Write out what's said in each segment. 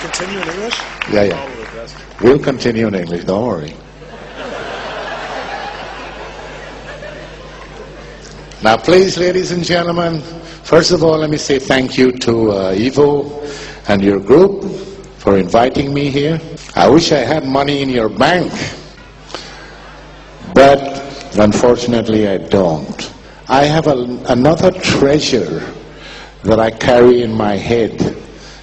continue in English? Yeah, yeah. We'll continue in English, don't worry. Now, please, ladies and gentlemen, first of all, let me say thank you to Ivo and your group for inviting me here. I wish I had money in your bank, but unfortunately I don't. I have another treasure that I carry in my head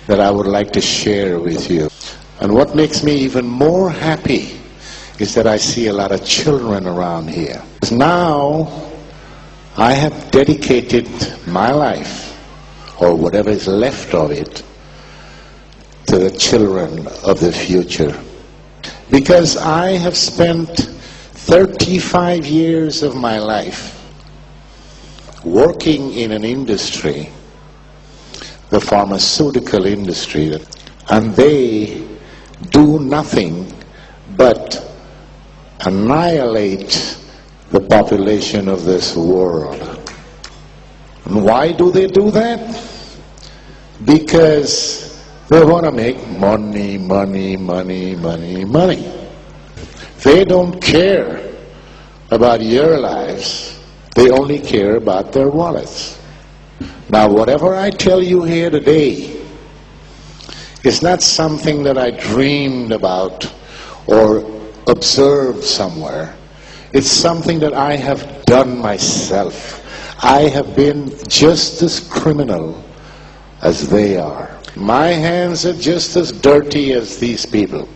that I would like to share with you. And what makes me even more happy is that I see a lot of children around here. Because now I have dedicated my life, or whatever is left of it, to the children of the future. Because I have spent 35 years of my life working in an industry, the pharmaceutical industry, and they do nothing but annihilate the population of this world. And why do they do that? Because they want to make money, money, money, money, money. They don't care about your lives. They only care about their wallets. Now, whatever I tell you here today is not something that I dreamed about or observed somewhere. It's something that I have done myself. I have been just as criminal as they are. My hands are just as dirty as these people.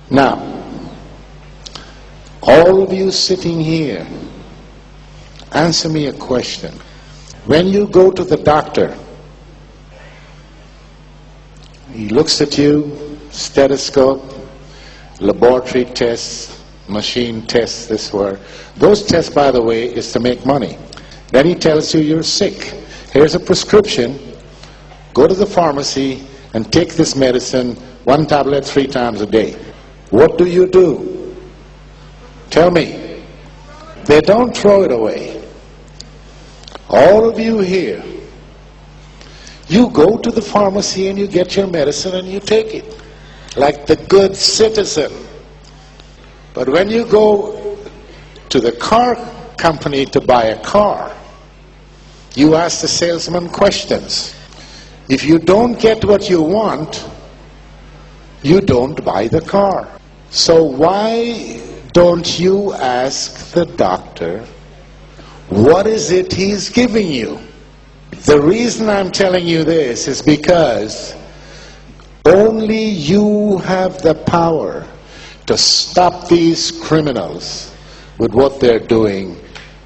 Now, all of you sitting here, answer me a question. When you go to the doctor, he looks at you, stethoscope, laboratory tests, machine tests, this were. Those tests, by the way, is to make money. Then he tells you you're sick. Here's a prescription. Go to the pharmacy and take this medicine, 1 tablet 3 times a day. What do? Tell me. They don't throw it away. All of you here, you go to the pharmacy and you get your medicine and you take it, like the good citizen. But when you go to the car company to buy a car, you ask the salesman questions. If you don't get what you want, you don't buy the car. So why don't you ask the doctor, what is it he's giving you? The reason I'm telling you this is because only you have the power to stop these criminals with what they're doing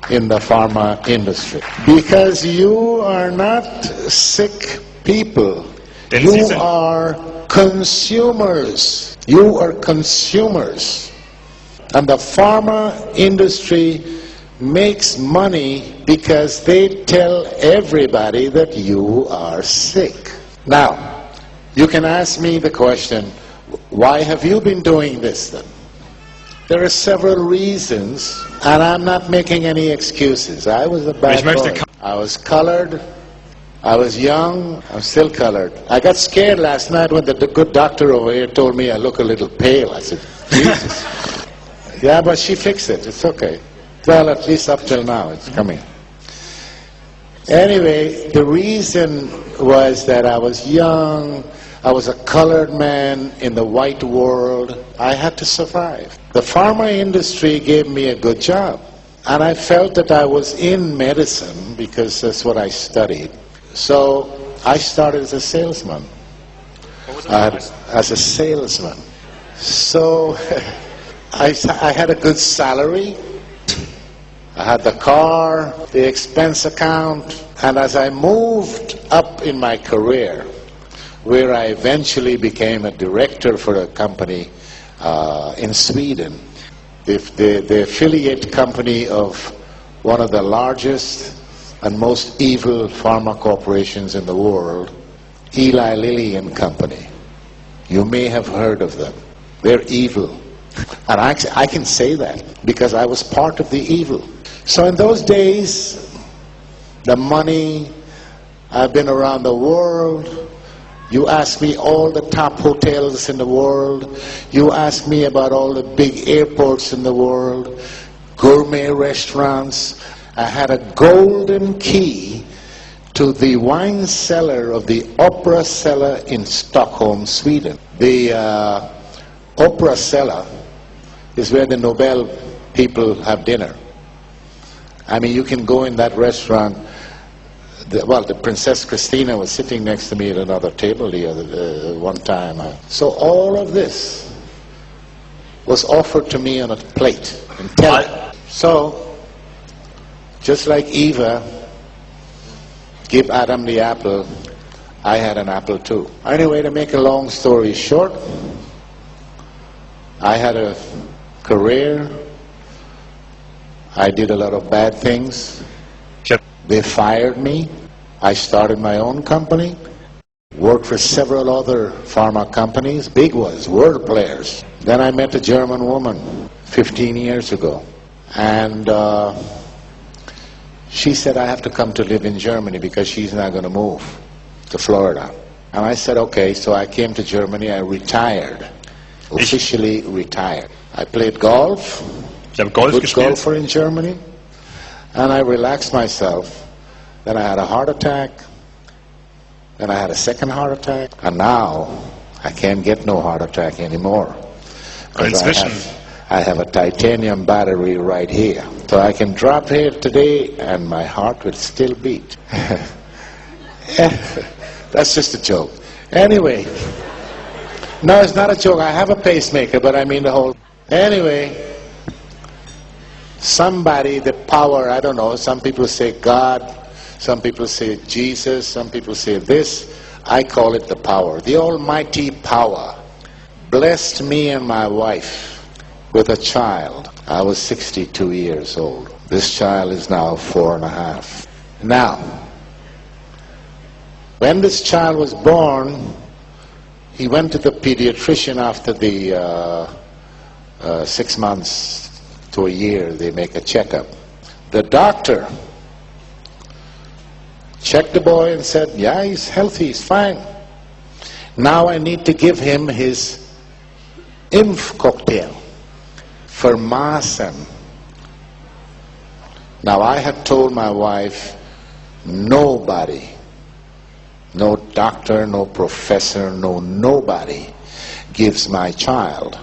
in the pharma industry. Because you are not sick people. You are consumers. You are consumers. And the pharma industry makes money because they tell everybody that you are sick. Now, you can ask me the question, why have you been doing this then? There are several reasons, and I'm not making any excuses. I was a bad boy. I was colored. I was young. I'm still colored. I got scared last night when the good doctor over here told me I look a little pale. I said, Jesus. Yeah, but she fixed it. It's okay. Well, at least up till now, it's coming. Anyway, the reason was that I was young. I was a colored man in the white world. I had to survive. The pharma industry gave me a good job. And I felt that I was in medicine because that's what I studied. So I started as a salesman. What was it? As a salesman. So I had a good salary. I had the car, the expense account. And as I moved up in my career, where I eventually became a director for a company in Sweden, the affiliate company of one of the largest and most evil pharma corporations in the world, Eli Lilly and Company. You may have heard of them. They're evil. And I can say that because I was part of the evil. So in those days, the money, I've been around the world, You ask me all the top hotels in the world. You ask me about all the big airports in the world, gourmet restaurants. I had a golden key to the wine cellar of the Opera Cellar in Stockholm, Sweden. The Opera Cellar is where the Nobel people have dinner. I mean, you can go in that restaurant. The Princess Christina was sitting next to me at another table one time. So all of this was offered to me on a plate and So, just like Eva gave Adam the apple, I had an apple too. Anyway, to make a long story short, I had a career. I did a lot of bad things. They fired me. I started my own company, worked for several other pharma companies, big ones, world players. Then I met a German woman 15 years ago, and she said I have to come to live in Germany because she's not going to move to Florida. And I said, okay, so I came to Germany. I retired, officially retired. I played golf, good golfer in Germany, and I relaxed myself. Then I had a heart attack, then I had a second heart attack, and now I can't get no heart attack anymore. I have a titanium battery right here. So I can drop here today and my heart would still beat. That's just a joke. Anyway, no, it's not a joke. I have a pacemaker, but I mean the whole... Anyway, somebody, the power, I don't know, some people say God, some people say Jesus, some people say this. I call it the power. The almighty power blessed me and my wife with a child. I was 62 years old. This child is now 4.5. Now, when this child was born, he went to the pediatrician after the 6 months to a year. They make a checkup. The doctor checked the boy and said, yeah, he's healthy, he's fine. Now I need to give him his Impfcocktail for Maaßen. Now I had told my wife, nobody, no doctor, no professor, nobody gives my child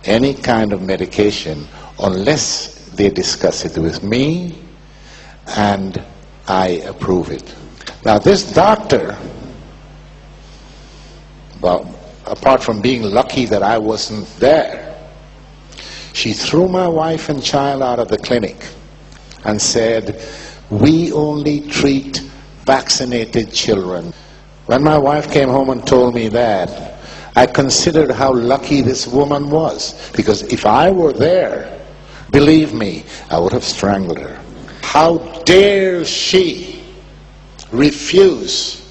any kind of medication unless they discuss it with me and I approve it. Now this doctor, well, apart from being lucky that I wasn't there, she threw my wife and child out of the clinic and said, we only treat vaccinated children. When my wife came home and told me that, I considered how lucky this woman was, because if I were there, believe me, I would have strangled her. How dare she refuse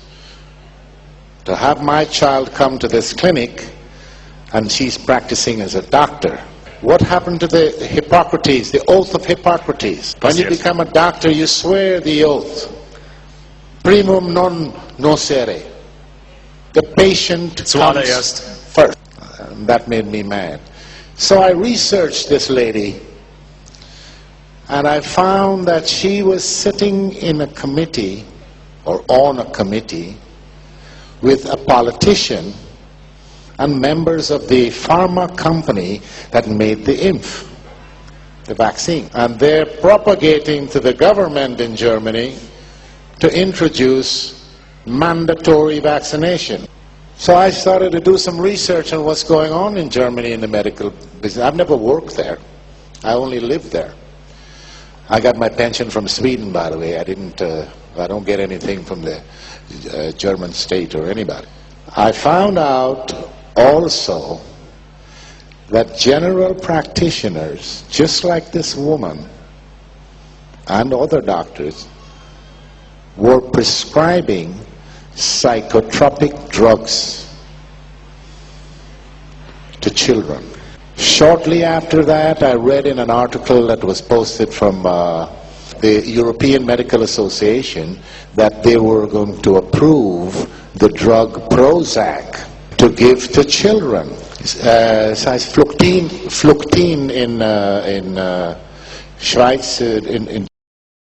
to have my child come to this clinic and she's practicing as a doctor? What happened to the Hippocrates, the oath of Hippocrates? When you become a doctor, you swear the oath. Primum non nocere. The patient comes first. And that made me mad. So I researched this lady, and I found that she was sitting in a committee, or on a committee, with a politician and members of the pharma company that made the Impf, the vaccine. And they're propagating to the government in Germany to introduce mandatory vaccination. So I started to do some research on what's going on in Germany in the medical business. I've never worked there. I only lived there. I got my pension from Sweden, by the way. I don't get anything from the German state or anybody. I found out also that general practitioners, just like this woman and other doctors, were prescribing psychotropic drugs to children. Shortly after that, I read in an article that was posted from the European Medical Association that they were going to approve the drug Prozac to give to children. Es heißt Fluctin in Schweiz, in